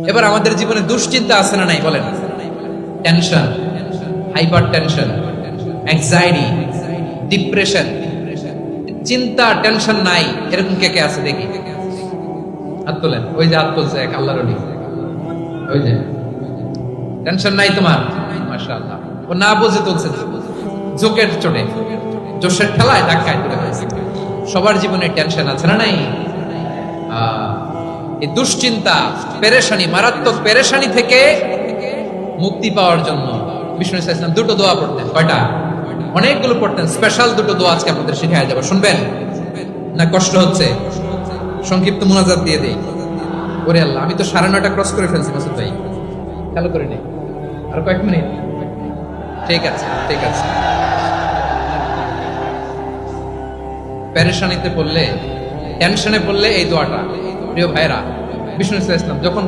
এবার আমাদের জীবনে দুশ্চিন্তা আছে না নাই বলেন? Tension, hyper tension, anxiety, depression, চিন্তা টেনশন নাই এরকম কে কে আছে দেখি, হাত তোলেন। ওই যে হাত তুলছে এক আল্লাহর ওলি, ওই যে টেনশন নাই তোমার, মাশাআল্লাহ। ও না বুঝে তুলছে, জোকের চোটে, জোশের ঠেলায় ধাক্কায় তুলে ফেলছে। সবার জীবনে টেনশন আছে না নাই? এই দুশ্চিন্তা, পেরেশানি, মারাত্মক পেরেশানি থেকে মুক্তি পাওয়ার জন্য বিষ্ণু ইসলাম দুটো দোয়া পড়তেন। কয়টা? অনেকগুলো পড়তেন। স্পেশাল দুটো দোয়া আজকে আপনাদের শিখায় যাবো, শুনবেন না? কষ্ট হচ্ছে? সংক্ষিপ্ত মুনাজাত দিয়ে দেই। ওরে আল্লাহ, আমি তো 9:30 ক্রস করে ফেলছি মাসুদ ভাই, খেয়াল করে নেই। আর কয়েক মিনিট, ঠিক আছে ঠিক আছে। পেরেশানিতে পড়লে, টেনশনে পড়লে এই দোয়াটা, প্রিয় ভাইরা, বিষ্ণু ইসলাম যখন